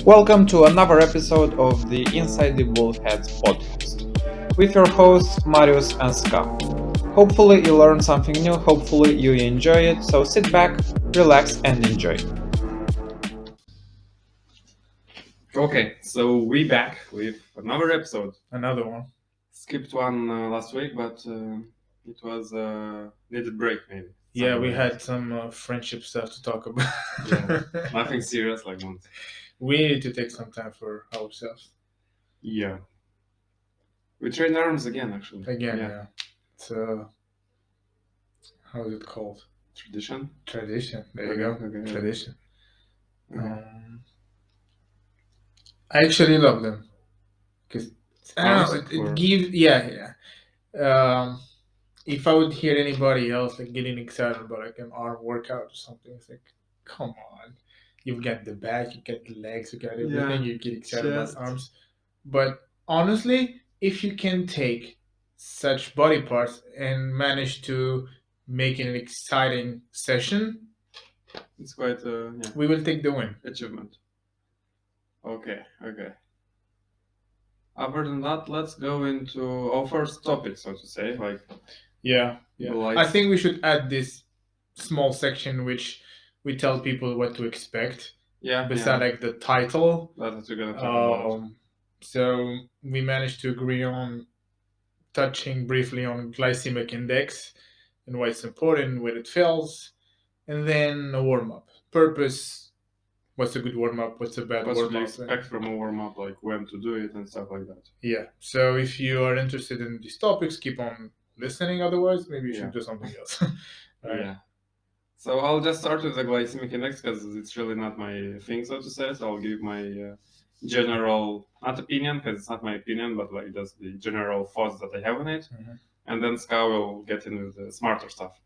Welcome to another episode of the Inside the Bullheads podcast with your hosts Marius and Ska. Hopefully you learned something new, hopefully you enjoy it, so sit back, relax and enjoy. Okay, so we back with another episode. Another one. Skipped one last week, but it was needed break maybe. Yeah, we had some friendship stuff to talk about. Yeah, nothing serious like once. We need to take some time for ourselves. Yeah. We train arms again, actually. Again, yeah. It's how is it called? Tradition. Tradition. There you Okay, go. okay, yeah. Tradition. Okay. I actually love them because Arms or- it gives if I would hear anybody else like getting excited about like an arm workout or something, it's like, come on, you've got the back, you got the legs, you got everything. Yeah, You get excited chest. about arms, but honestly, if you can take such body parts and manage to make it an exciting session, It's quite we will take the win. achievement. Okay. Other than that, let's go into our first topic, so to say. Like, Yeah. Like- I think we should add this small section which we tell people what to expect. Beside like the title. That's what we're gonna talk about. So we managed to agree on touching briefly on glycemic index and why it's important, when it fails, and then a warm-up. Purpose, what's a good warm-up, what's a bad What should you warm-up. expect from a warm-up, like when to do it and stuff like that. Yeah, so if you are interested in these topics, keep on listening, otherwise maybe you Yeah. should do something else. Right? Yeah. So I'll just start with the glycemic index because it's really not my thing, so to say. So I'll give my general, not opinion, because it's not my opinion, but like just the general thoughts that I have on it. Mhm. And then Ska will get into the smarter stuff.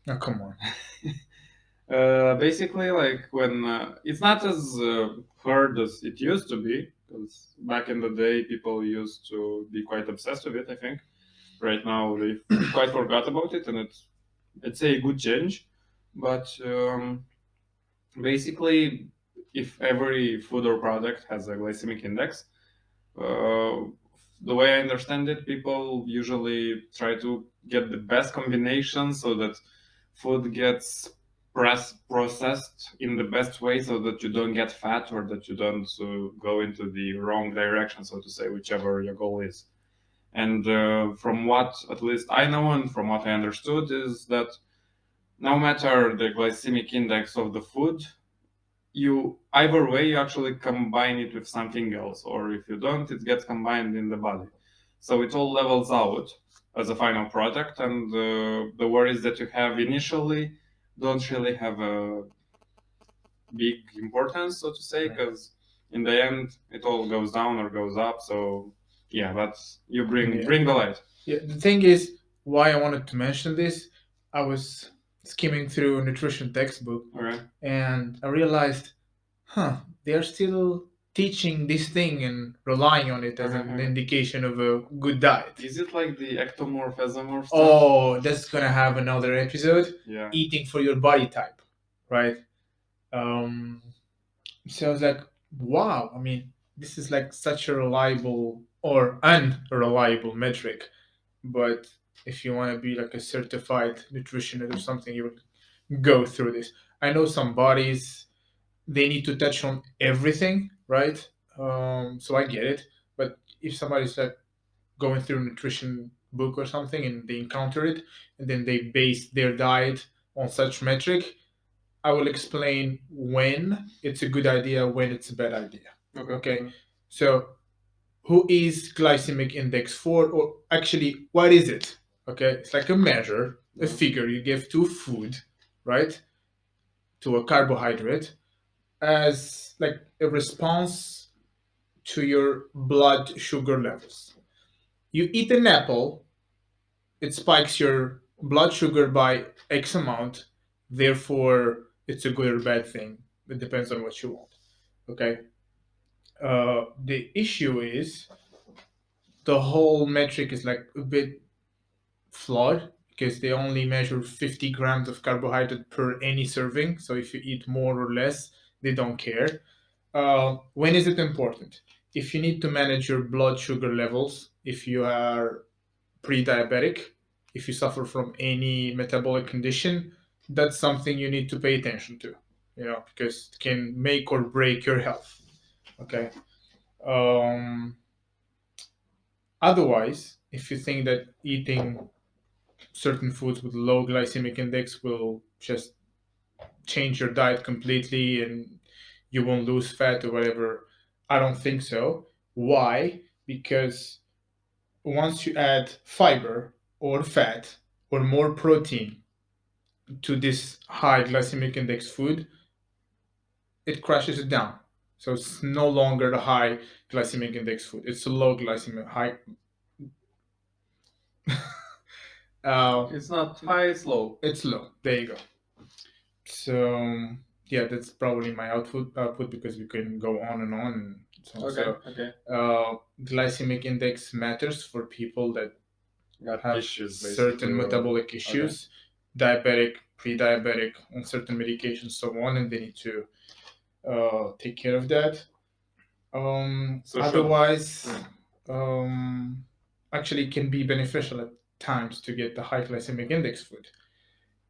Oh, come on. Basically, like when it's not as hard as it used to be, because back in the day, people used to be quite obsessed with it, I think. Right now, they quite forgot about it, and it's a good change. But basically, if every food or product has a glycemic index, the way I understand it, people usually try to get the best combination so that food gets processed in the best way so that you don't get fat or that you don't go into the wrong direction, so to say, whichever your goal is. And from what at least I know and from what I understood is that no matter the glycemic index of the food, you either way you actually combine it with something else, or if you don't, it gets combined in the body. So it all levels out as a final product, and the worries that you have initially don't really have a big importance, so to say, because in the end it all goes down or goes up. So yeah, that's you bring the light. Yeah, the thing is, why I wanted to mention this, I was skimming through a nutrition textbook, Okay. and I realized, they're still teaching this thing and relying on it as an indication of a good diet. Is it like the ectomorph, mesomorph stuff? Oh, that's gonna have another episode. Yeah. Eating for your body type, right? So I was like, wow, I mean, this is like such a reliable or unreliable metric. But if you want to be like a certified nutritionist or something, you will go through this. I know some bodies, they need to touch on everything, right? So I get it. But if somebody's like going through a nutrition book or something and they encounter it and then they base their diet on such metric, I will explain when it's a good idea, when it's a bad idea. Okay. So who is glycemic index for, or actually what is it? Okay, it's like a measure, a figure you give to food, right? To a carbohydrate as like a response to your blood sugar levels. You eat an apple, it spikes your blood sugar by X amount, therefore it's a good or bad thing. It depends on what you want. Okay. The issue is the whole metric is like a bit flawed because they only measure 50 grams of carbohydrate per any serving. So if you eat more or less, they don't care. When is it important? If you need to manage your blood sugar levels, if you are pre-diabetic, if you suffer from any metabolic condition, that's something you need to pay attention to, because it can make or break your health. Okay. Um, Otherwise, if you think that eating certain foods with low glycemic index will just change your diet completely and you won't lose fat or whatever, I don't think so. Why? Because once you add fiber or fat or more protein to this high glycemic index food, it crashes it down. So it's no longer the high glycemic index food. It's a low glycemic high. It's not high, it's low. It's low. There you go. So yeah, that's probably my output because we can go on and on. And so, Okay. Glycemic index matters for people that Got have issues, certain basically. metabolic issues, diabetic, pre-diabetic, on certain medications, so on, and they need to take care of that. Otherwise, actually, it can be beneficial at times to get the high glycemic index food.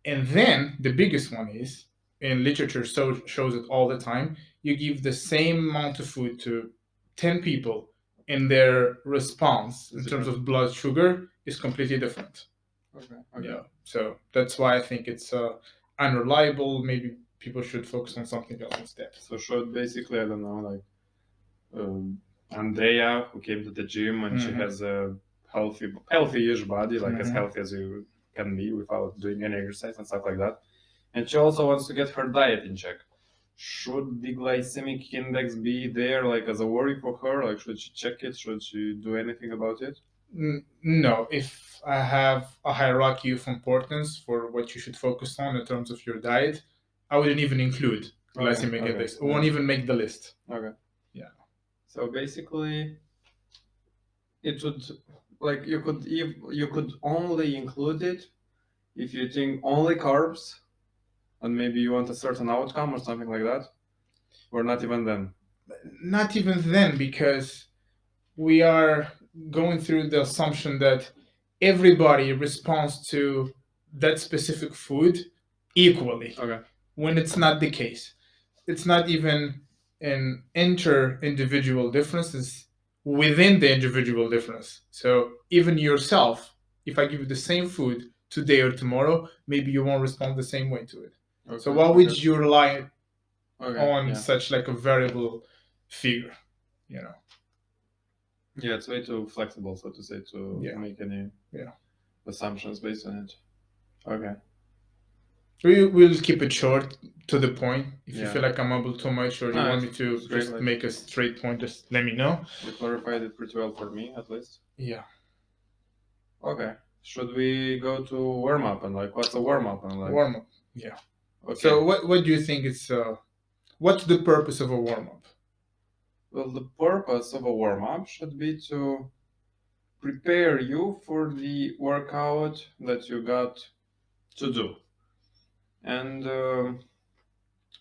And then the biggest one is, and literature shows it all the time, you give the same amount of food to 10 people, and their response in terms of blood sugar is completely different. Okay. Yeah. So that's why I think it's unreliable. Maybe people should focus on something else instead. So should basically, I don't know, like Andrea, who came to the gym and she has a healthy-ish body, like as healthy as you can be without doing any exercise and stuff like that. And she also wants to get her diet in check. Should the glycemic index be there, like as a worry for her? Like, should she check it? Should she do anything about it? No. If I have a hierarchy of importance for what you should focus on in terms of your diet, I wouldn't even include glycemic index. It won't even make the list. Okay. Yeah. So basically, it would, like, you could only include it if you think only carbs, and maybe you want a certain outcome or something like that, or not even then. Not even then, because we are going through the assumption that everybody responds to that specific food equally. Okay. When it's not the case. It's not even an inter-individual difference, it's within the individual difference. So even yourself, if I give you the same food today or tomorrow, maybe you won't respond the same way to it. Okay. So why would you rely on such like a variable figure, Yeah, it's way too flexible, so to say, to make any assumptions based on it. Okay. We'll keep it short to the point. If you feel like I'm able too much, or you want me to just make a straight point, just let me know. You clarified it pretty well for me, at least. Yeah. Okay. Should we go to warm up and like what's a warm up and like warm up? Yeah. Okay. So what do you think it's what's the purpose of a warm up? Well, the purpose of a warm up should be to prepare you for the workout that you got to do. And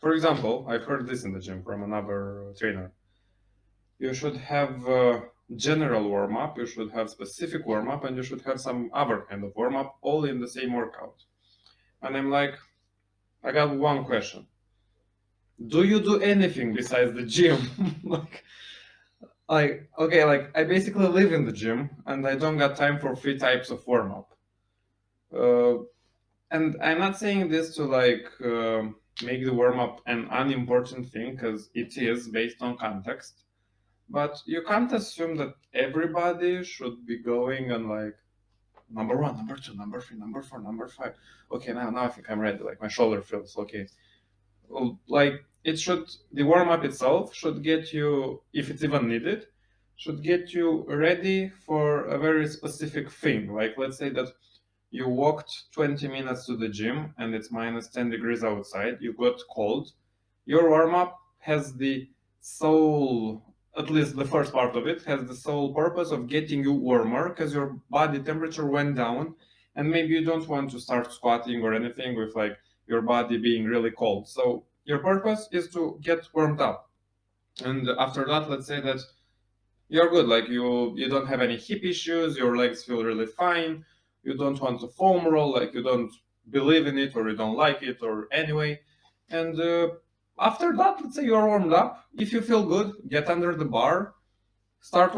for example, I've heard this in the gym from another trainer. You should have general warm up, you should have specific warm up, and you should have some other kind of warm up, all in the same workout. And I'm like, I got one question. Do you do anything besides the gym? Okay, like I basically live in the gym and I don't got time for 3 types of warm up. And I'm not saying this to like make the warm up an unimportant thing, because it is based on context. But you can't assume that everybody should be going on like number 1, number 2, number 3, number 4, number 5. Okay, now I think I'm ready. Like my shoulder feels okay. Like the warm up itself should get you, if it's even needed, should get you ready for a very specific thing. Like let's say that you walked 20 minutes to the gym and it's minus 10 degrees outside, you got cold. Your warm up has the sole, at least the first part of it, has the sole purpose of getting you warmer because your body temperature went down, and maybe you don't want to start squatting or anything with like your body being really cold. So your purpose is to get warmed up. And after that, let's say that you're good, like you don't have any hip issues, your legs feel really fine, you don't want to foam roll, like you don't believe in it or you don't like it or anyway. And after that, let's say you're warmed up, if you feel good, get under the bar, start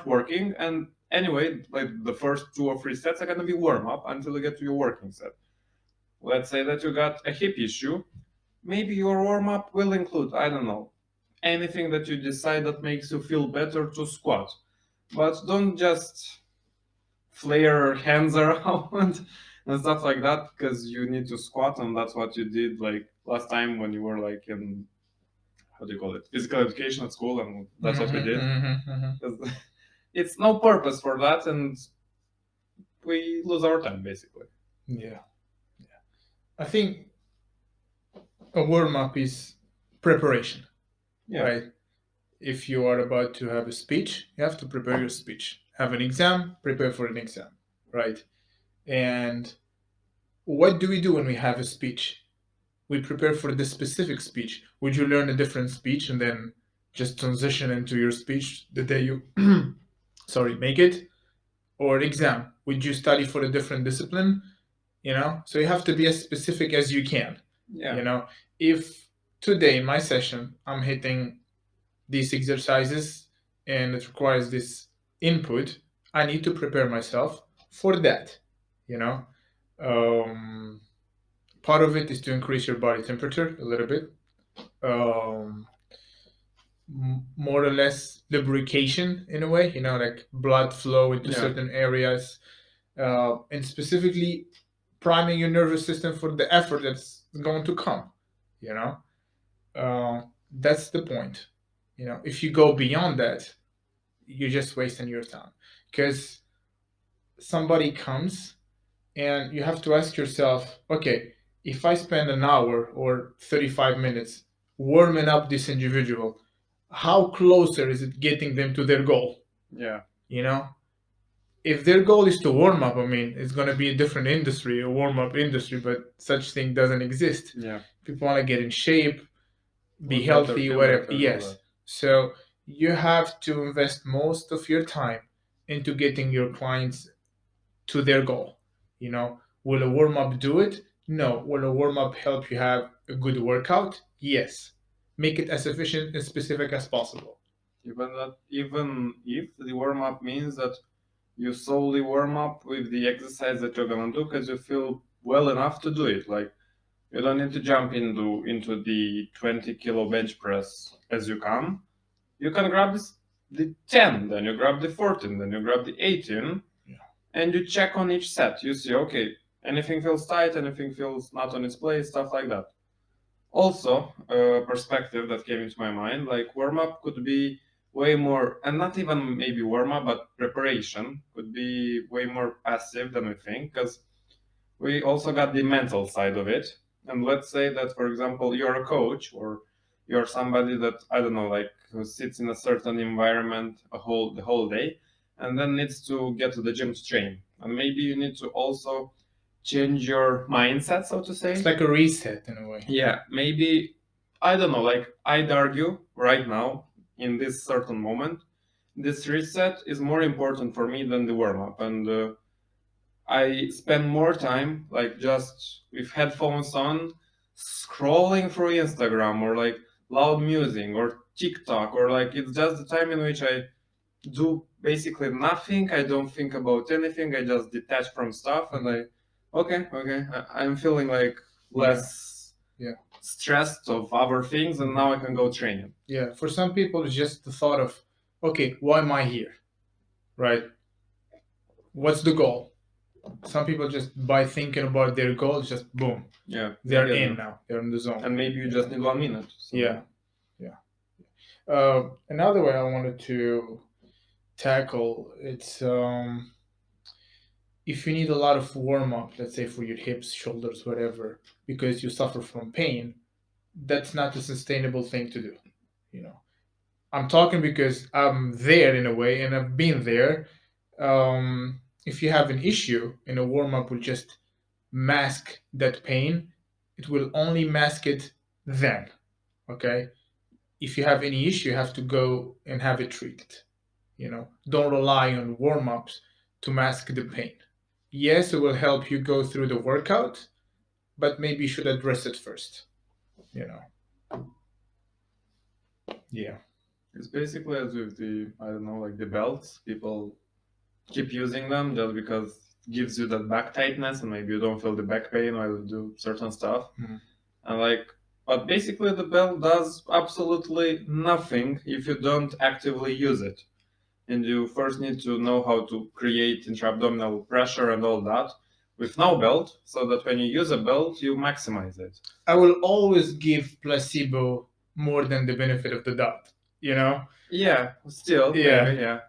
working. And anyway, like the first 2 or 3 sets are gonna be warm up until you get to your working set. Let's say that you got a hip issue, maybe your warm up will include, I don't know, anything that you decide that makes you feel better to squat. But don't just flare your hands around and stuff like that, because you need to squat, and that's what you did like last time when you were like in, how do you call it, physical education at school, and that's what we did. 'Cause it's no purpose for that, and we lose our time basically. Yeah. I think a warm up is preparation, right? If you are about to have a speech, you have to prepare your speech. Have an exam, prepare for an exam, right? And what do we do when we have a speech? We prepare for the specific speech. Would you learn a different speech and then just transition into your speech the day you make it? Or exam, would you study for a different discipline? So you have to be as specific as you can. If today my session I'm hitting these exercises and it requires this input, I need to prepare myself for that. Part of it is to increase your body temperature a little bit, more or less lubrication in a way, like blood flow into certain areas, and specifically priming your nervous system for the effort that's going to come. That's the point. If you go beyond that, you're just wasting your time, because somebody comes and you have to ask yourself, okay, if I spend an hour or 35 minutes warming up this individual, how closer is it getting them to their goal? If their goal is to warm up, I mean, it's going to be a different industry, a warm-up industry, but such thing doesn't exist. People want to get in shape, be healthy, whatever. Yes. So you have to invest most of your time into getting your clients to their goal. Will a warm-up do it? No. Will a warm-up help you have a good workout? Yes. Make it as efficient and specific as possible. Even if the warm-up means that you solely warm up with the exercise that you're gonna do because you feel well enough to do it. Like, you don't need to jump into the 20 kilo bench press as you come. You can grab the 10, then you grab the 14, then you grab the 18, and you check on each set. You see, okay, anything feels tight, anything feels not on its place, stuff like that. Also, a perspective that came into my mind, like warm-up could be way more, and not even maybe warm-up, but preparation could be way more passive than we think, because we also got the mental side of it. And let's say that, for example, you're a coach, or you're somebody that, I don't know, like who sits in a certain environment the whole day, and then needs to get to the gym to train. And maybe you need to also change your mindset, so to say. It's like a reset in a way. Yeah, maybe, I don't know, like I'd argue right now, in this certain moment, this reset is more important for me than the warm-up. And I spend more time like just with headphones on, scrolling through Instagram, or like loud music or TikTok, or like it's just the time in which I do basically nothing. I don't think about anything. I just detach from stuff, and I'm feeling like less stressed of other things, and now I can go training. Yeah, for some people it's just the thought of, okay, why am I here? Right? What's the goal? Some people just by thinking about their goal, just boom. Yeah. They're in now. They're in the zone. And maybe you just need 1 minute. So. Yeah. Another way I wanted to tackle, it's if you need a lot of warm up, let's say for your hips, shoulders, whatever, because you suffer from pain, that's not a sustainable thing to do. I'm talking because I'm there in a way, and I've been there. If you have an issue, and a warm up will just mask that pain, it will only mask it then. Okay. if you have any issue, you have to go and have it treated. Don't rely on warm-ups to mask the pain. Yes, it will help you go through the workout, but maybe you should address it first. Yeah. It's basically as with the, I don't know, like the belts. People keep using them just because it gives you that back tightness and maybe you don't feel the back pain while you do certain stuff. And but basically the belt does absolutely nothing if you don't actively use it. And you first need to know how to create intra-abdominal pressure and all that with no belt, so that when you use a belt, you maximize it. I will always give placebo more than the benefit of the doubt, Yeah, still, Yeah. maybe, yeah.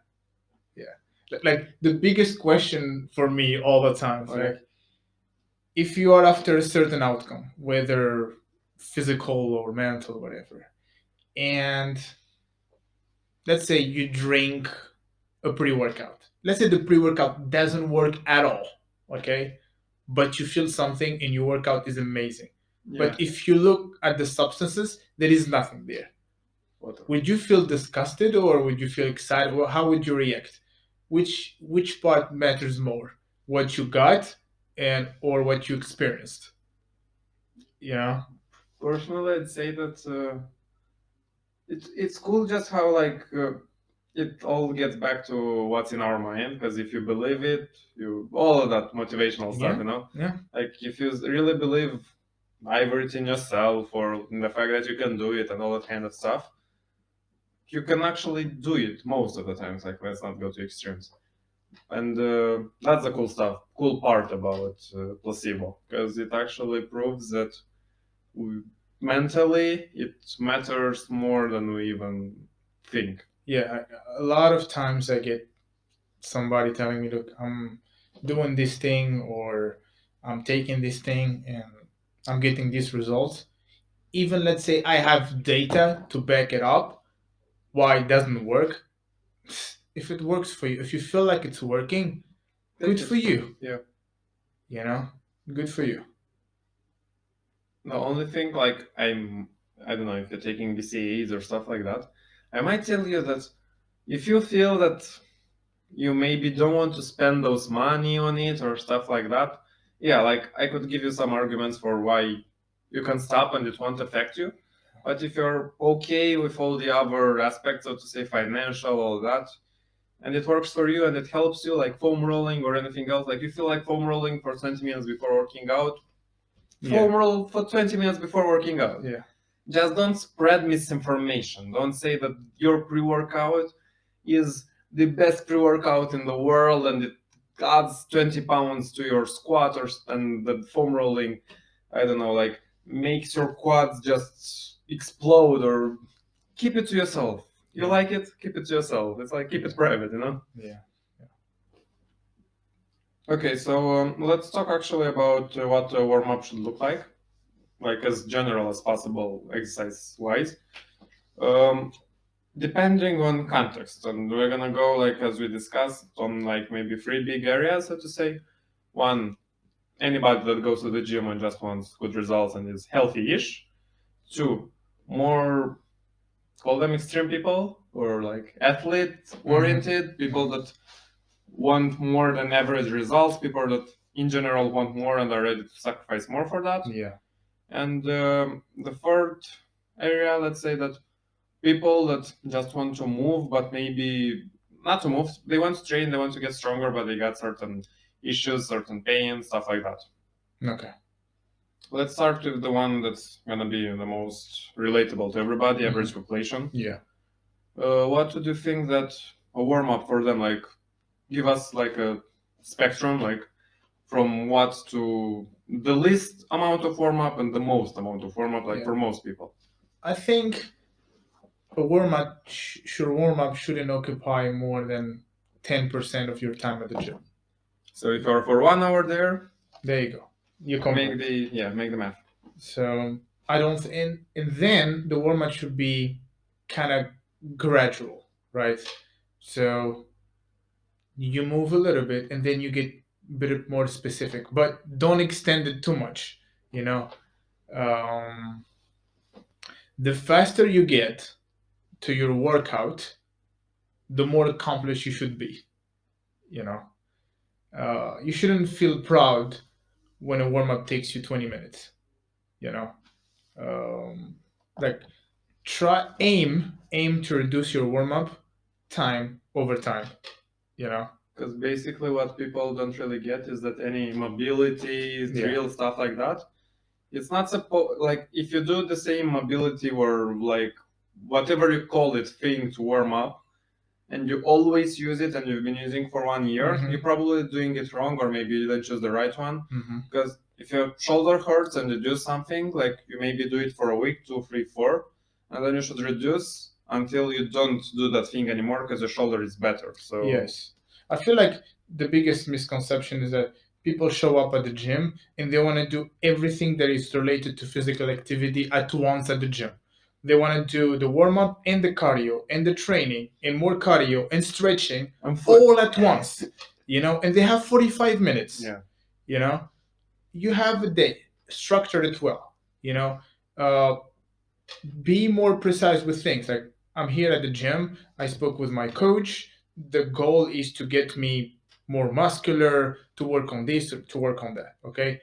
Like the biggest question for me all the time is like, if you are after a certain outcome, whether physical or mental, whatever, and let's say you drink a pre-workout. Let's say the pre-workout doesn't work at all, okay? But you feel something and your workout is amazing. Yeah. But if you look at the substances, there is nothing there. Would you feel disgusted or would you feel excited? Or how would you react? Which part matters more? What you got or what you experienced? Personally, I'd say that it's cool just how it all gets back to what's in our mind, because if you believe it, all of that motivational stuff, Yeah. like if you really believe either it in yourself or in the fact that you can do it and all that kind of stuff, you can actually do it most of the times. Like, let's not go to extremes. And that's the cool part about placebo, because it actually proves that mentally it matters more than we even think. Yeah, a lot of times I get somebody telling me, look, I'm doing this thing or I'm taking this thing and I'm getting these results. Even let's say I have data to back it up why it doesn't work. If it works for you, if you feel like it's working, good for you. Yeah. Good for you. The only thing, I don't know if you're taking BCAAs or stuff like that, I might tell you that if you feel that you maybe don't want to spend those money on it or stuff like that, yeah, I could give you some arguments for why you can stop and it won't affect you. But if you're okay with all the other aspects, so to say, financial, all that, and it works for you and it helps you, like foam rolling or anything else, like you feel like foam rolling for 20 minutes before working out, foam roll for 20 minutes before working out. Yeah. Just don't spread misinformation. Don't say that your pre-workout is the best pre-workout in the world and it adds 20 pounds to your squat, and the foam rolling, I don't know, makes your quads just explode. Or keep it to yourself. You like it? Keep it to yourself. It's like, keep it private, Yeah. Okay, so let's talk actually about what a warm-up should look like as general as possible, exercise-wise. Depending on context, and we're gonna go, as we discussed, on maybe 3 big areas, so to say. One, anybody that goes to the gym and just wants good results and is healthy-ish. 2, more, call them extreme people, or athlete-oriented, people that want more than average results, people that in general want more and are ready to sacrifice more for that. Yeah. And the third area, let's say that people that just want to move, but maybe not to move, they want to train, they want to get stronger, but they got certain issues, certain pain, stuff like that. Okay. Let's start with the one that's gonna be the most relatable to everybody, average population. Yeah. What would you think that a warm-up for them, give us a spectrum, from what to the least amount of warm-up and the most amount of warm-up, for most people? I think a warm-up shouldn't occupy more than 10% of your time at the gym. So if you're for 1 hour there you go. You make the math. So I don't, and then the warm-up should be kind of gradual, right? So you move a little bit and then you get a bit more specific, but don't extend it too much. The faster you get, to your workout, the more accomplished you should be. You know, you shouldn't feel proud when a warm up takes you 20 minutes. You know, like aim to reduce your warm up time over time. You know, Because basically, what people don't really get is that any mobility, drill, stuff like that, it's not supposed, like, if you do the same mobility or like whatever you call it thing to warm up, and you always use it and you've been using for 1 year, Mhm. you're probably doing it wrong, or maybe you didn't choose the right one. Mhm. Because if your shoulder hurts and you do something, like you maybe do it for a week, 2, 3, 4, and then you should reduce until you don't do that thing anymore because your shoulder is better. So Yes. I feel like the biggest misconception is that people show up at the gym and they want to do everything that is related to physical activity at once at the gym. They want to do the warm up and the cardio and the training and more cardio and stretching all at once, you know, and they have 45 minutes. Yeah. You know, you have a day, structure it well, you know, be more precise with things. Like, I'm here at the gym, I spoke with my coach. The goal is to get me more muscular, to work on this, to work on that. Okay.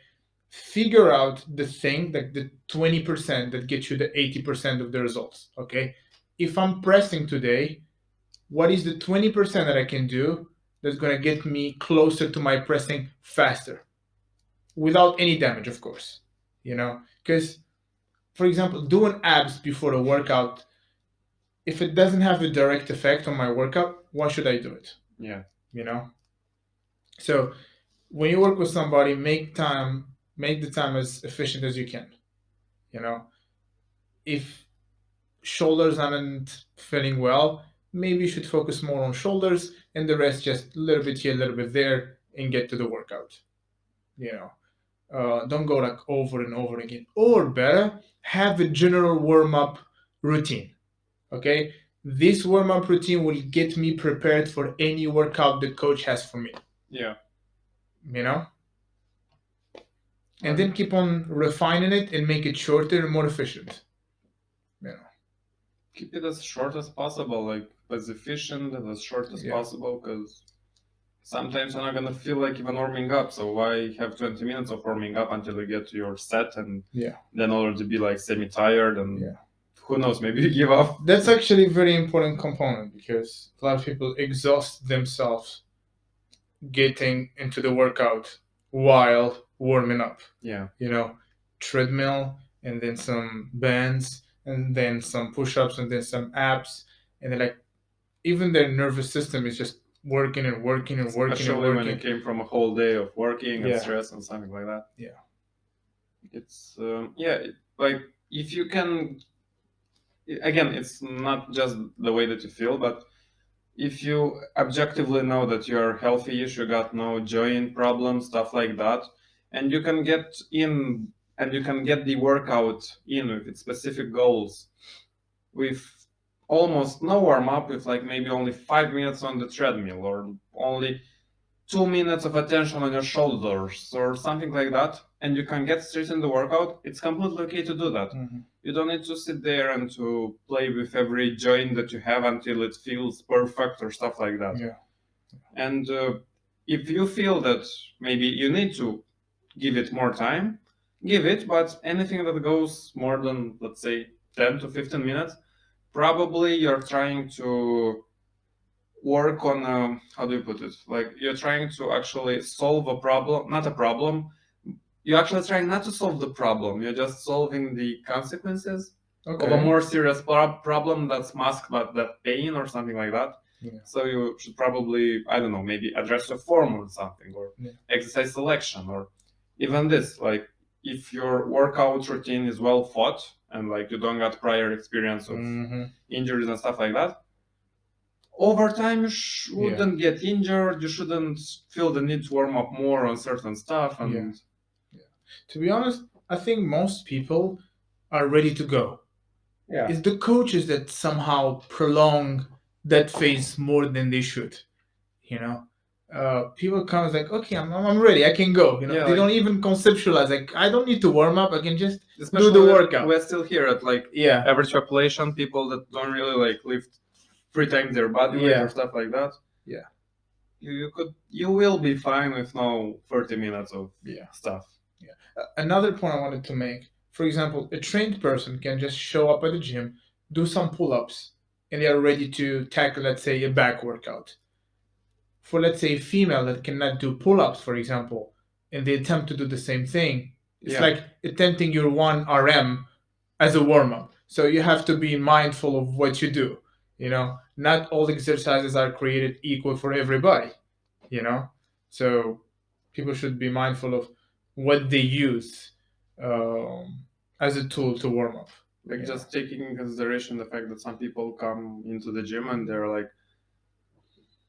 Figure out the thing, like the 20% that gets you the 80% of the results. Okay. If I'm pressing today, what is the 20% that I can do that's going to get me closer to my pressing faster without any damage, of course, you know? Because, for example, doing abs before a workout, if it doesn't have a direct effect on my workout, why should I do it? Yeah. You know? So when you work with somebody, make the time as efficient as you can. You know? If shoulders aren't feeling well, maybe you should focus more on shoulders and the rest just a little bit here, a little bit there, and get to the workout. You know? Don't go like over and over again. Or better, have a general warm-up routine. Okay? This warm-up routine will get me prepared for any workout the coach has for me. Yeah. You know? And then keep on refining it and make it shorter and more efficient. You know? Keep it as short as possible, like as efficient and as short as possible, because sometimes you're not gonna feel like even warming up. So why have 20 minutes of warming up until you get to your set and then already be like semi-tired and who knows, maybe you give up. That's actually a very important component because a lot of people exhaust themselves getting into the workout while warming up. Yeah. You know, treadmill and then some bands and then some push-ups and then some abs, and then like even their nervous system is just working and working and working. Especially and working. when it came from a whole day of working and stress and something like that. Yeah. It's like if you can, again, it's not just the way that you feel, but if you objectively know that you're healthy-ish, you got no joint problems, stuff like that, and you can get in and you can get the workout in with its specific goals with almost no warm-up, with like maybe only 5 minutes on the treadmill or only 2 minutes of attention on your shoulders or something like that, and you can get straight in the workout, it's completely okay to do that. Mm-hmm. You don't need to sit there and to play with every joint that you have until it feels perfect or stuff like that. Yeah. And if you feel that maybe you need to give it more time, give it, but anything that goes more than, let's say, 10 to 15 minutes, probably you're trying to work on, how do you put it? Like you're trying to actually solve a problem, not a problem. You're actually trying not to solve the problem. You're just solving the consequences of a more serious problem that's masked by that pain or something like that. Yeah. So you should probably, I don't know, maybe address your form or something, or exercise selection, or even this, like if your workout routine is well thought and like you don't got prior experience of injuries and stuff like that, over time you shouldn't get injured. You shouldn't feel the need to warm up more on certain stuff. And to be honest, I think most people are ready to go. Yeah. It's the coaches that somehow prolong that phase more than they should. You know, people come like, okay, I'm ready, I can go. Yeah, they like- don't even conceptualize like I don't need to warm up. I can just Especially do the when workout. We're still here at like Yeah, average population, people that don't really like lift 3 times their body weight Yeah. or stuff like that. Yeah. You will be fine with no 30 minutes of Yeah. stuff. Another point I wanted to make, for example, a trained person can just show up at the gym, do some pull-ups, and they are ready to tackle, let's say, a back workout. For, let's say, a female that cannot do pull-ups, for example, and they attempt to do the same thing, it's Yeah. like attempting your 1 RM as a warm-up. So you have to be mindful of what you do. Not all exercises are created equal for everybody. So people should be mindful of what they use as a tool to warm up. Like Yeah. just taking in consideration the fact that some people come into the gym and they're like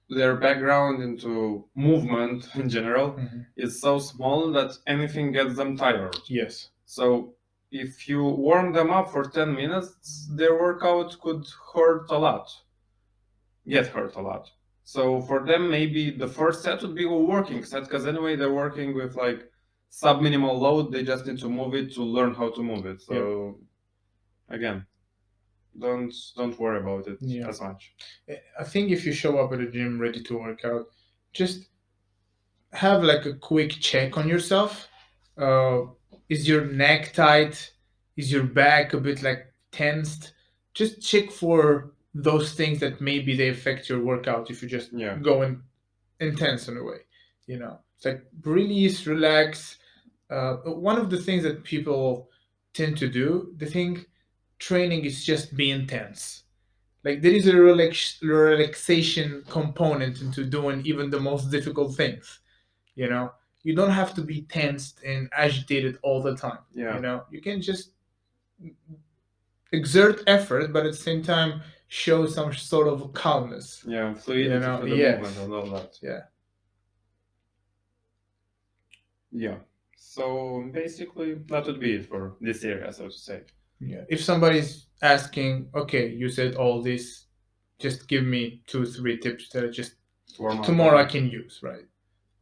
their background into movement in general Mhm. is so small that anything gets them tired. Yes. So if you warm them up for 10 minutes, their workout could get hurt a lot. So for them, maybe the first set would be a working set, because anyway, they're working with like sub-minimal load. They just need to move it to learn how to move it. So again, don't worry about it Yeah. as much. I think if you show up at a gym ready to work out, just have like a quick check on yourself. Is your neck tight? Is your back a bit like tensed? Just check for those things that maybe they affect your workout if you just Yeah. go in intense in a way. It's like release, relax. One of the things that people tend to do, they think training is just being tense. Like there is a relaxation component into doing even the most difficult things. You don't have to be tensed and agitated all the time. Yeah. You can just exert effort, but at the same time show some sort of calmness. Yeah, fluidity for the yes. movement and all that. Yeah. Yeah. So basically, that would be it for this area, so to say. Yeah. If somebody's asking, okay, you said all this, just give me 2-3 tips that I just Warm up. tomorrow I can use, right?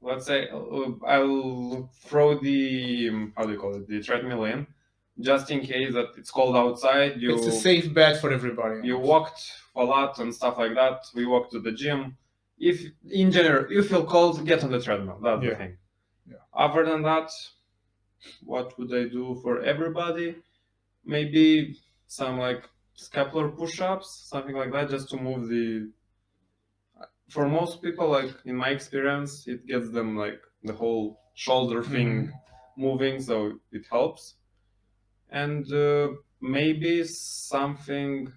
Let's say I'll throw the how do you call it, the treadmill in, just in case that it's cold outside. It's a safe bet for everybody. You walked a lot and stuff like that. We walked to the gym. If in general you feel cold, get on the treadmill. That's the thing. Yeah. Other than that, what would I do for everybody? Maybe some like scapular push-ups, something like that, just to move the. For most people, like in my experience, it gets them like the whole shoulder thing moving, so it helps. And maybe something.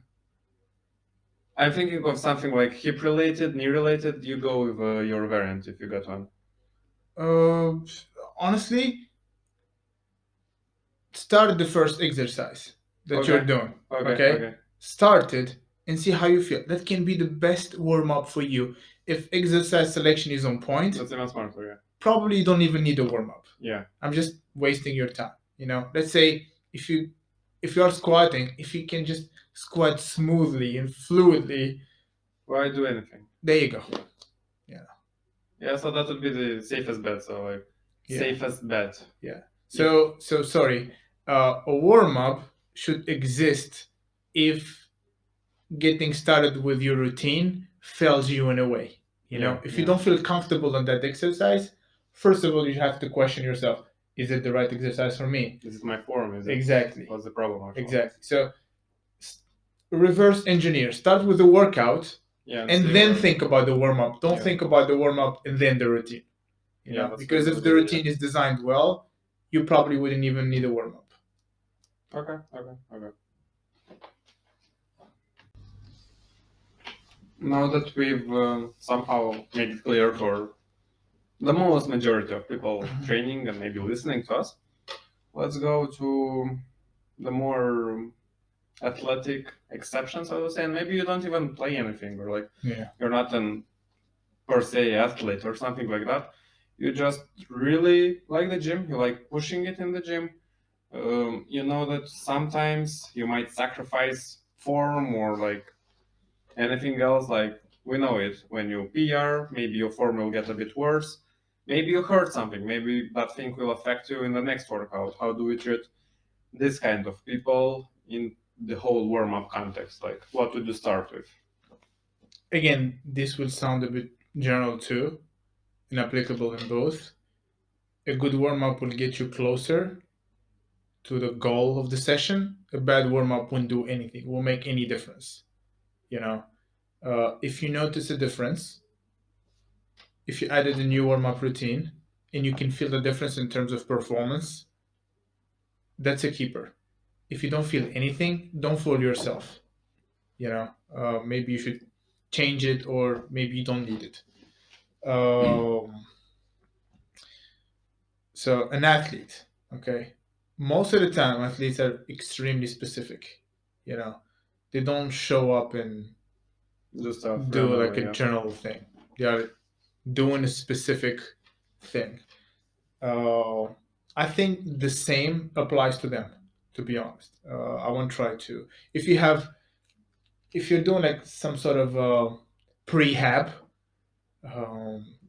I'm thinking of something like hip related, knee related. You go with your variant if you got one. Honestly, start the first exercise that you're doing. Okay? Start it and see how you feel. That can be the best warm up for you. If exercise selection is on point, That's even smarter, yeah. Probably you don't even need a warm up. Yeah. I'm just wasting your time. Let's say if you are squatting, if you can just squat smoothly and fluidly, why do anything? There you go. Yeah, so that would be the safest bet. So like safest bet. Yeah. So sorry. A warm up should exist if getting started with your routine fails you in a way. If you don't feel comfortable on that exercise, first of all, you have to question yourself: is it the right exercise for me? Is it my form? Exactly. What's the problem? Actually? Exactly. So reverse engineer. Start with the workout. Yeah, and then think about the warm-up. Don't think about the warm-up and then the routine. Because if the routine is designed well, you probably wouldn't even need a warm-up. Okay. Now that we've somehow made it clear for the most majority of people training and maybe listening to us, let's go to the more athletic exceptions, I would say. And maybe you don't even play anything, or like you're not an per se athlete or something like that. You just really like the gym. You like pushing it in the gym. You know that sometimes you might sacrifice form or like anything else, like We know it. When you PR, maybe your form will get a bit worse. Maybe you hurt something. Maybe that thing will affect you in the next workout. How do we treat this kind of people in the whole warm-up context? Like, what would you start with? Again, this will sound a bit general too, and applicable in both. A good warm-up will get you closer to the goal of the session. A bad warm-up won't do anything, won't make any difference. You know, if you notice a difference, if you added a new warm-up routine and you can feel the difference in terms of performance, that's a keeper. If you don't feel anything, don't fool yourself. Maybe you should change it, or maybe you don't need it. So an athlete, okay, most of the time athletes are extremely specific. They don't show up and do like a general thing. They are doing a specific thing. I think the same applies to them, to be honest. I won't try to. If you're doing like some sort of prehab,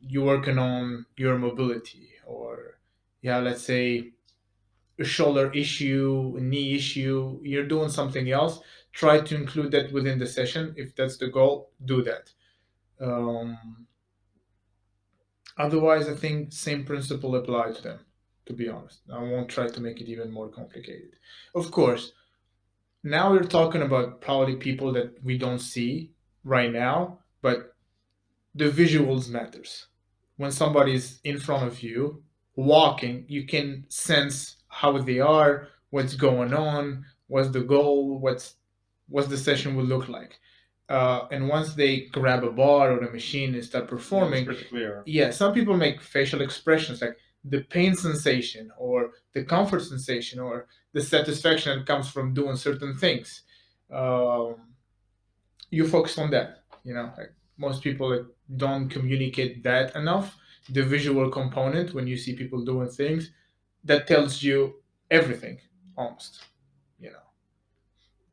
you're working on your mobility, or let's say a shoulder issue, a knee issue, you're doing something else, try to include that within the session. If that's the goal, do that. Otherwise, I think same principle applies to them, to be honest. I won't try to make it even more complicated. Of course, now we're talking about probably people that we don't see right now, but the visuals matters. When somebody's in front of you walking, you can sense how they are, what's going on, what's the goal, what's the session will look like. And once they grab a bar or a machine and start performing, it's pretty clear. Yeah, some people make facial expressions like the pain sensation or the comfort sensation or the satisfaction that comes from doing certain things. You focus on that. Like most people don't communicate that enough. The visual component, when you see people doing things, that tells you everything almost.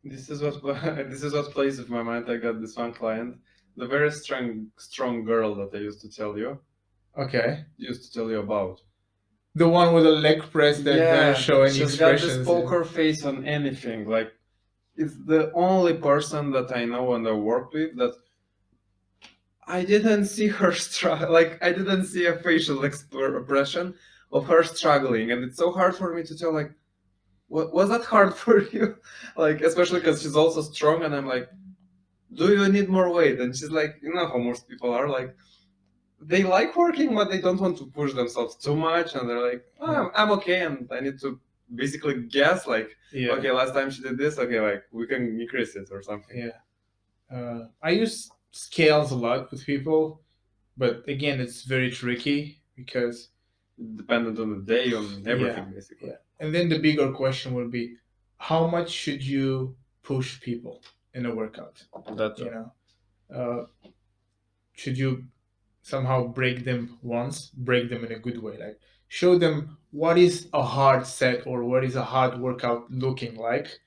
This is what plays with my mind. I got this one client, the very strong girl that I used to tell you. Okay. Used to tell you about. The one with the leg press that doesn't show any expressions. She's got this poker face on anything. Like, it's the only person that I know and I worked with that I didn't see her struggle. Like, I didn't see a facial expression of her struggling, and it's so hard for me to tell. Like, was that hard for you? Like, especially because she's also strong, and I'm like, do you need more weight? And she's like, you know how most people are, like, they like working, but they don't want to push themselves too much, and they're like, oh, I'm okay, and I need to basically guess, like, okay, last time she did this, okay, like, we can increase it or something. Yeah. I use scales a lot with people, but again, it's very tricky because dependent on the day, on everything, basically. Yeah. And then the bigger question will be, how much should you push people in a workout? That's should you somehow break them once, break them in a good way, like show them what is a hard set or what is a hard workout looking like.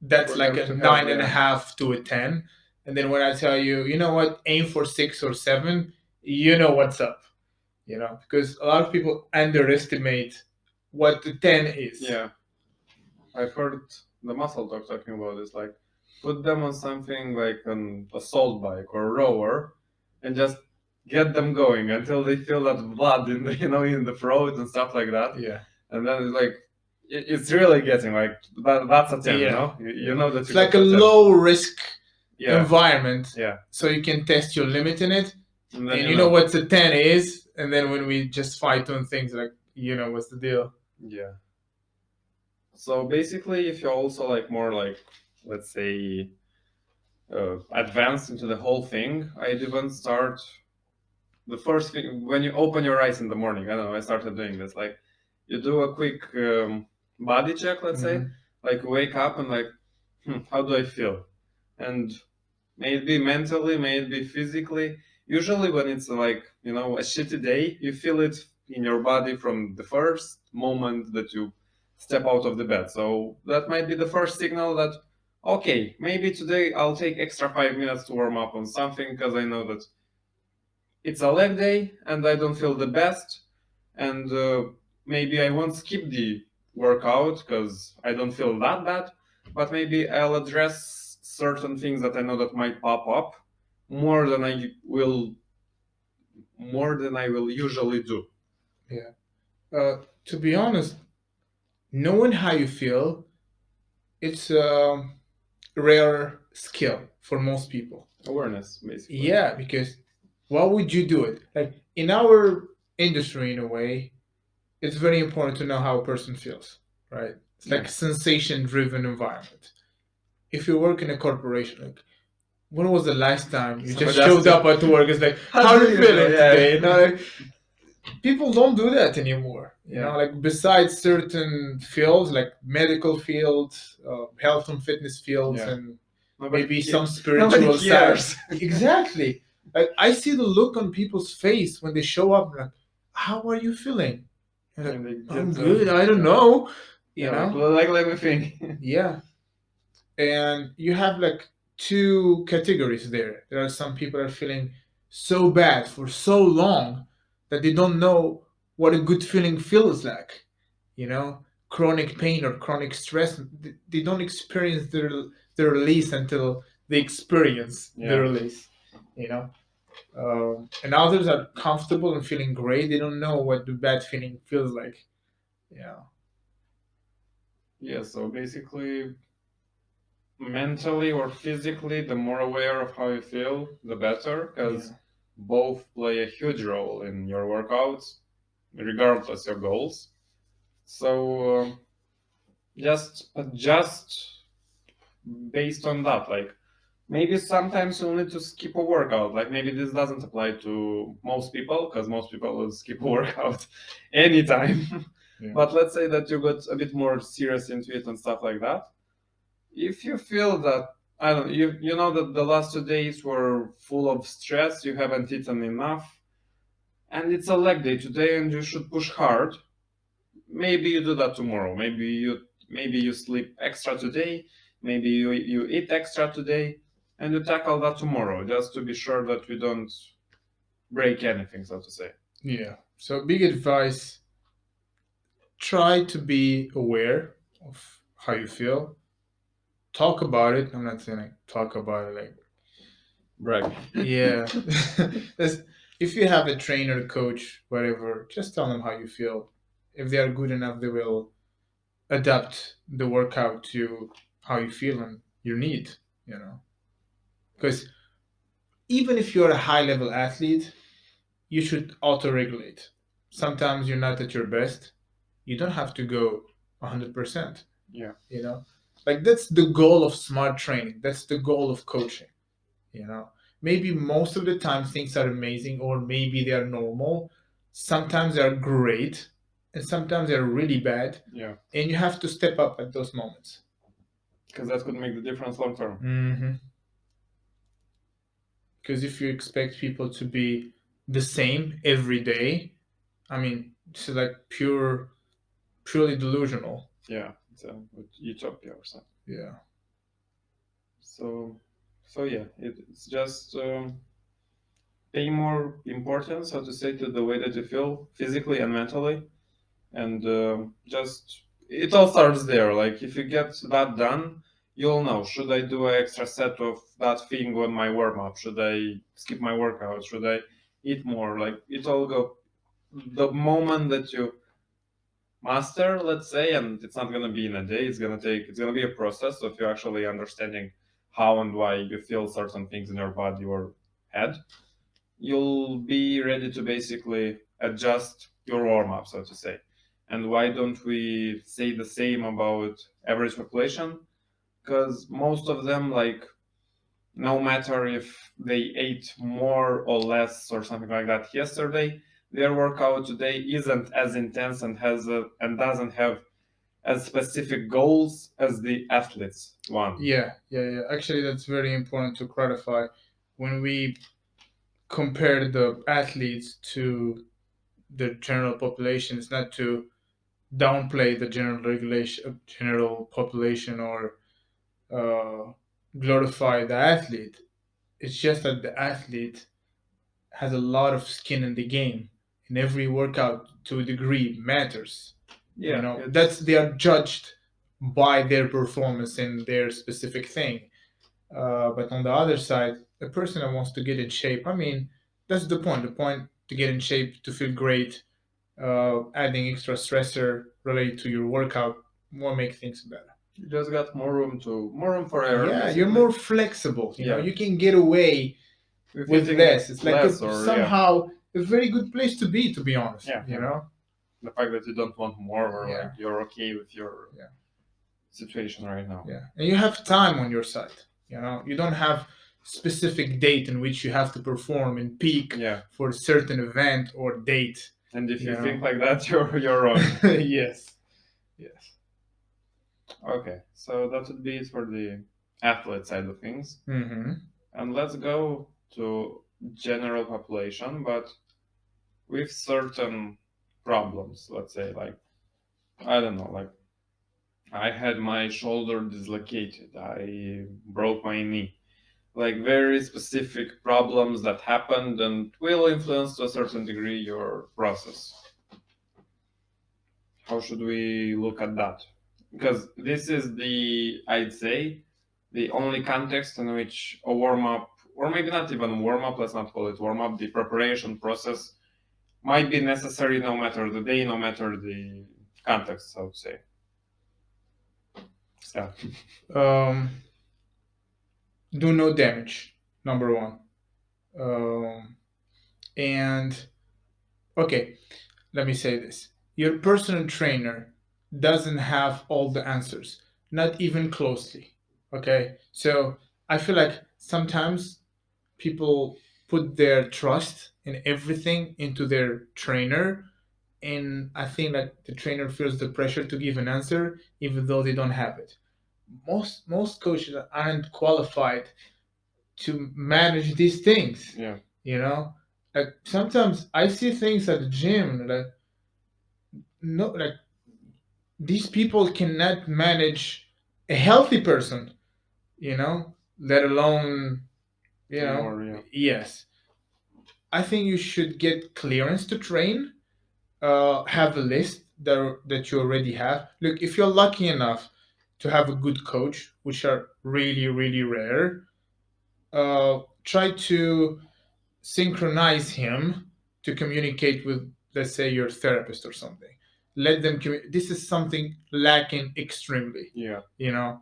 That's like a 9.5 to a 10. And then when I tell you, you know what, aim for 6 or 7, you know what's up. Because a lot of people underestimate what the 10 is. Yeah. I've heard the muscle doc talking about this, like, put them on something like an assault bike or a rower and just get them going until they feel that blood in the, in the throat and stuff like that. Yeah. And then it's like, it's really getting like, that's a 10, You know that it's like a low risk environment. Yeah. So you can test your limit in it. And you know what the 10 is. And then when we just fight on things, like, what's the deal? Yeah. So basically, if you're also like more like, let's say, advanced into the whole thing, I'd even start the first thing when you open your eyes in the morning. I don't know, I started doing this. Like, you do a quick body check, let's say, like wake up and like, how do I feel? And maybe mentally, maybe physically. Usually when it's like, a shitty day, you feel it in your body from the first moment that you step out of the bed. So that might be the first signal that, okay, maybe today I'll take extra 5 minutes to warm up on something because I know that it's a leg day and I don't feel the best, and maybe I won't skip the workout because I don't feel that bad, but maybe I'll address certain things that I know that might pop up more than will more than I will usually do. To be honest, knowing how you feel, it's a rare skill for most people. Awareness, basically. Yeah, because why would you do it? Like in our industry, in a way, it's very important to know how a person feels, right? It's like Yeah. sensation-driven environment. If you work in a corporation, like when was the last time you just Somebody showed asked up at work? It's like, how are you feeling today? You know, like, people don't do that anymore. You know, like besides certain fields, like medical fields, health and fitness fields, Yeah. and Nobody maybe ca- some nobody spiritual cares. side. Exactly. Like I see the look on people's face when they show up. Like, how are you feeling? And like, And they get, I'm good. I don't know. You yeah, know. like let me think. Yeah. And you have like two categories there. There are some people that are feeling so bad for so long that they don't know what a good feeling feels like. You know, chronic pain or chronic stress, they don't experience the release until they experience the Yeah. release. You know, and others are comfortable and feeling great. They don't know what the bad feeling feels like. Yeah. Yeah, so basically, mentally or physically, the more aware of how you feel, the better, because Yeah. both play a huge role in your workouts, regardless your goals. So just adjust based on that. Like maybe sometimes you'll need to skip a workout. Like maybe this doesn't apply to most people, because most people will skip a workout anytime. Yeah. But let's say that you got a bit more serious into it and stuff like that. If you feel that, I don't know, you know that the last 2 days were full of stress, you haven't eaten enough, and it's a leg day today and you should push hard, maybe you do that tomorrow. Maybe you sleep extra today, maybe you eat extra today, and you tackle that tomorrow, just to be sure that we don't break anything, so to say. Yeah. So big advice, try to be aware of how you feel. Talk about it. I'm not saying like talk about it like Brag. yeah. If you have a trainer, coach, whatever, just tell them how you feel. If they are good enough, they will adapt the workout to how you feel and your need, you know. Because even if you're a high level athlete, you should auto regulate. Sometimes you're not at your best. You don't have to go 100%. Yeah. You know, like that's the goal of smart training. That's the goal of coaching. You know, maybe most of the time things are amazing, or maybe they are normal. Sometimes they are great, and sometimes they are really bad. Yeah. And you have to step up at those moments. Because that could make the difference long term. Mm-hmm. Because if you expect people to be the same every day, I mean, this is like purely delusional. Yeah, it's a utopia or something. Yeah. So yeah, it's just pay more importance, so to say, to the way that you feel physically and mentally, and just it all starts there. Like if you get that done, you'll know, should I do an extra set of that thing on my warm up? Should I skip my workout? Should I eat more? Like it all go the moment that you master, let's say, and it's not gonna be in a day. It's gonna be a process of you actually understanding how and why you feel certain things in your body or head. You'll be ready to basically adjust your warm up, so to say. And why don't we say the same about average population? Because most of them, like, no matter if they ate more or less or something like that yesterday, their workout today isn't as intense and and doesn't have as specific goals as the athletes one. Yeah. Actually, that's very important to clarify. When we compare the athletes to the general population, it's not to downplay the general population, or glorify the athlete. It's just that the athlete has a lot of skin in the game, and every workout to a degree matters. Yeah, You know, that's they are judged by their performance in their specific thing. But on the other side, a person that wants to get in shape, I mean, that's the point. The point to get in shape, to feel great, adding extra stressor related to your workout will make things better. you just got more room for error. Yeah, basically. you're more flexible. You know, Yeah. you can get away with eating less. It's like less or, somehow a very good place to be honest. Yeah, You yeah. know? the fact that you don't want more or Yeah. like you're okay with your Yeah. situation right now. Yeah. And you have time on your side. You know, you don't have specific date in which you have to perform and peak Yeah. for a certain event or date. And if you Yeah. think like that, you're wrong. Yes. Yes. Okay, so that would be it for the athlete side of things. Mm-hmm. And let's go to general population, but with certain problems. Let's say, like, I don't know, like I had my shoulder dislocated, I broke my knee. Like very specific problems that happened and will influence to a certain degree your process. How should we look at that? Because this is I'd say, the only context in which a warm up, or maybe not even warm up, let's not call it warm up, the preparation process might be necessary no matter the day, no matter the context, I would say. So, Do no damage, number one. And okay, let me say this. Your personal trainer doesn't have all the answers, not even closely. Okay? So I feel like sometimes people put their trust in everything into their trainer. And I think that the trainer feels the pressure to give an answer even though they don't have it. Most coaches aren't qualified to manage these things. yeah. You know, like sometimes I see things at the gym like no, like these people cannot manage a healthy person. You know, let alone More, yeah. yes. I think you should get clearance to train. Have a list that you already have. Look, if you're lucky enough to have a good coach, which are really really rare, try to synchronize him to communicate with, let's say, your therapist or something. Let them this is something lacking extremely. Yeah. You know,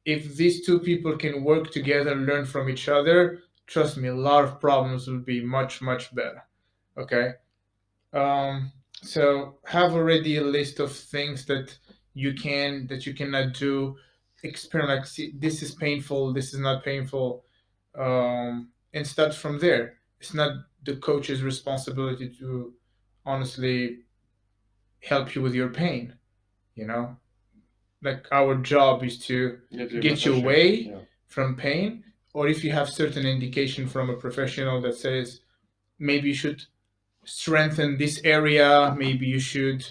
if these two people can work together, learn from each other, trust me, a lot of problems will be much much better. Okay. So have already a list of things that you cannot do. Experiment, like, see, this is painful, this is not painful, and start from there. It's not the coach's responsibility to honestly help you with your pain. You know, like our job is to get you away from pain, or if you have certain indication from a professional that says maybe you should strengthen this area, maybe you should,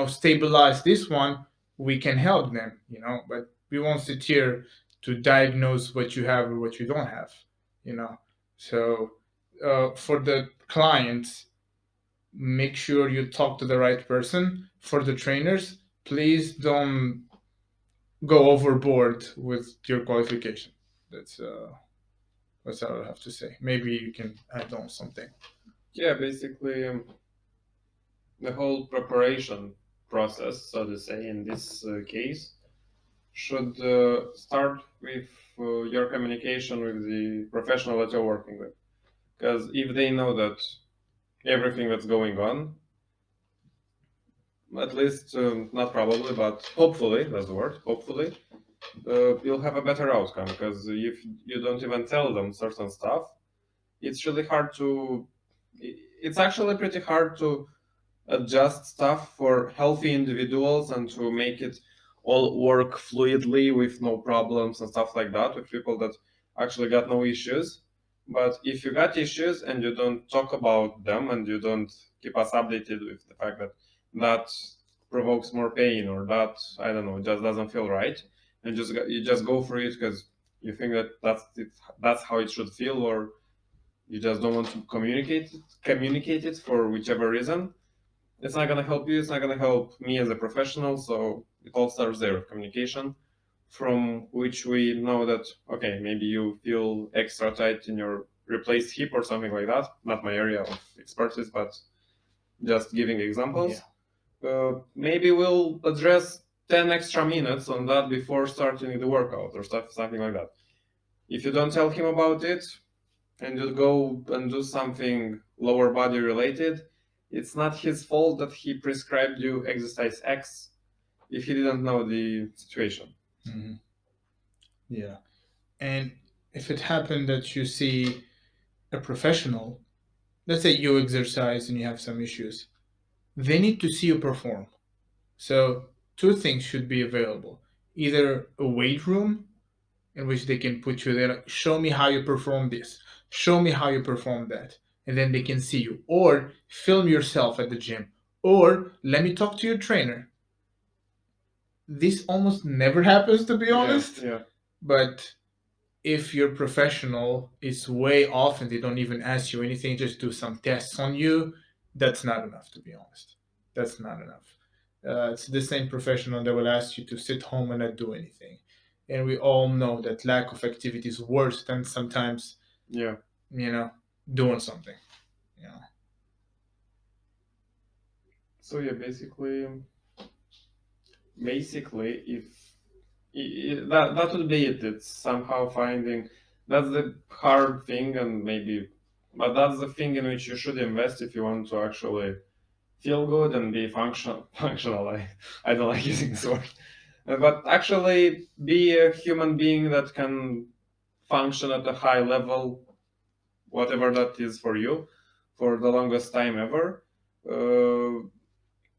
stabilize this one, we can help them, but we won't sit here to diagnose what you have or what you don't have, so for the clients, make sure you talk to the right person. For the trainers, please don't go overboard with your qualification. That's all I have to say. Maybe you can add on something. Yeah, basically, the whole preparation process, so to say, in this case, should start with your communication with the professional that you're working with. Because if they know that everything that's going on, at least, not probably, but hopefully, that's the word, hopefully, you'll have a better outcome. Because if you don't even tell them certain stuff, it's really hard to, it's actually pretty hard to adjust stuff for healthy individuals and to make it all work fluidly with no problems and stuff like that with people that actually got no issues. But if you got issues and you don't talk about them and you don't keep us updated with the fact that that provokes more pain or that, I don't know, just doesn't feel right, and you just go for it because you think that that's how it should feel, or you just don't want to communicate it for whichever reason, it's not going to help you. It's not going to help me as a professional. So it all starts there with communication, from which we know that, okay, maybe you feel extra tight in your replaced hip or something like that. Not my area of expertise, but just giving examples. Maybe we'll address 10 extra minutes on that before starting the workout or something like that. If you don't tell him about it and you go and do something lower body related, it's not his fault that he prescribed you exercise X if he didn't know the situation. Mm-hmm. Yeah. And if it happened that you see a professional, let's say you exercise and you have some issues, they need to see you perform. So two things should be available. Either a weight room in which they can put you there, like, show me how you perform this, show me how you perform that, and then they can see you. Or film yourself at the gym. Or let me talk to your trainer. This almost never happens, to be honest. Yeah. But if you're professional, it's way off and they don't even ask you anything, just do some tests on you. That's not enough, to be honest. That's not enough. It's the same professional that will ask you to sit home and not do anything. And we all know that lack of activity is worse than sometimes, doing something. So yeah, basically, if that would be it. It's somehow finding, that's the hard thing, but that's the thing in which you should invest if you want to actually feel good and be functional. I don't like using this word, but actually be a human being that can function at a high level, whatever that is for you, for the longest time ever.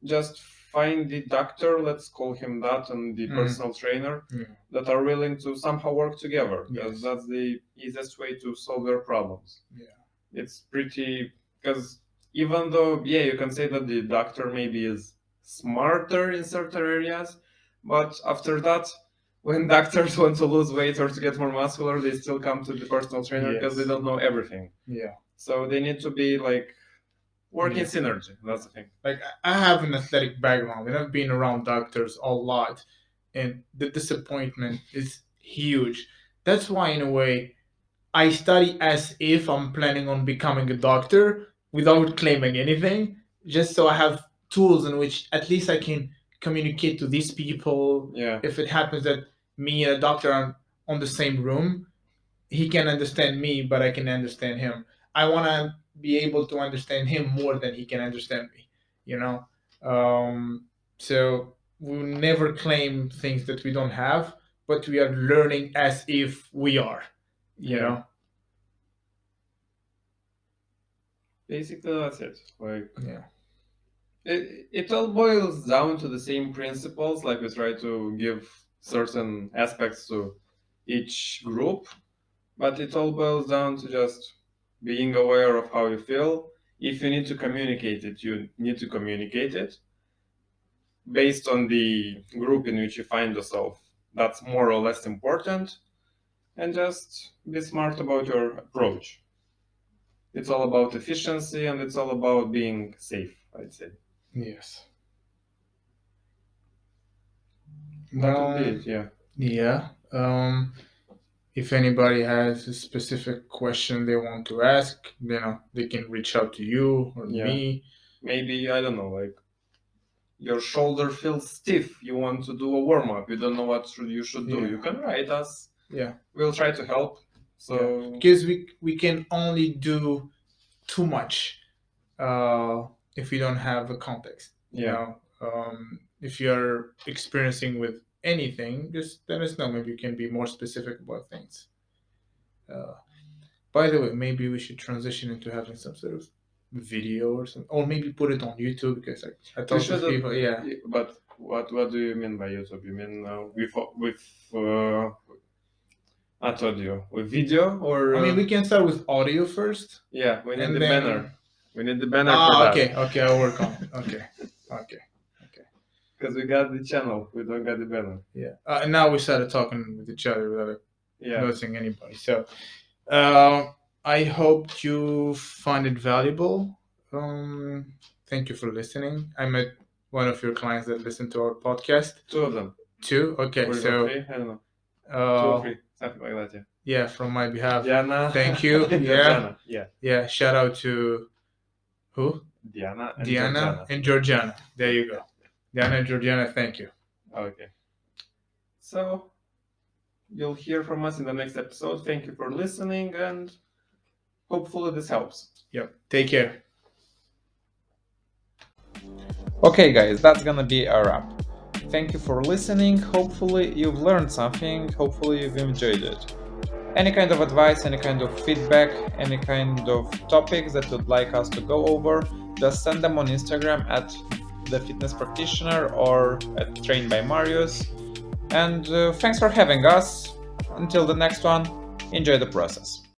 Just find the doctor, let's call him that, and the personal trainer that are willing to somehow work together, because that's the easiest way to solve their problems. It's pretty, because even though, you can say that the doctor maybe is smarter in certain areas, but after that, when doctors want to lose weight or to get more muscular, they still come to the personal trainer because they don't know everything. So they need to be like working synergy. That's the thing. Like, I have an athletic background and I've been around doctors a lot, and the disappointment is huge. That's why, in a way, I study as if I'm planning on becoming a doctor without claiming anything, just so I have tools in which at least I can communicate to these people. If it happens that me and a doctor are on the same room, he can understand me, but I can understand him. I want to be able to understand him more than he can understand me, so we never claim things that we don't have, but we are learning as if we are, you know. Basically, that's it. It all boils down to the same principles. Like, we try to give certain aspects to each group, but it all boils down to just being aware of how you feel. If you need to communicate it, you need to communicate it based on the group in which you find yourself. That's more or less important. And just be smart about your approach. It's all about efficiency and it's all about being safe, I'd say. Yes. That would be it, yeah. If anybody has a specific question they want to ask, they can reach out to you or me. Maybe, I don't know, like, your shoulder feels stiff, you want to do a warm-up, you don't know what you should do, you can write us. We'll try to help. So because we can only do too much if we don't have a context. If you're experiencing with anything, just let us know. Maybe you can be more specific about things. By the way, maybe we should transition into having some sort of video or something, or maybe put it on YouTube, because I talk to people. But what do you mean by YouTube? You mean with I told you, with video, or I mean, we can start with audio first. We need the banner. We need the banner for that. Okay, I'll work on it. Okay. Because we got the channel, we don't got the banner. Yeah. And now we started talking with each other without Yeah. noticing anybody. So I hope you find it valuable. Thank you for listening. I met one of your clients that listened to our podcast. 2 of them. 2? Okay, Or so 3, I don't know. 2 or 3, something like that. Yeah, from my behalf. Diana. Thank you. Georgiana. Yeah. Yeah, shout out to who? Diana and Diana Georgiana. and Georgiana. There you go. Diana and Georgiana, thank you. Okay. So you'll hear from us in the next episode. Thank you for listening, and hopefully this helps. Yep. Take care. Okay guys, that's gonna be a wrap. Thank you for listening. Hopefully you've learned something, hopefully you've enjoyed it. Any kind of advice, any kind of feedback, any kind of topics that you'd like us to go over, just send them on Instagram at The Fitness Practitioner or at Trained by Marius. And thanks for having us. Until the next one, enjoy the process.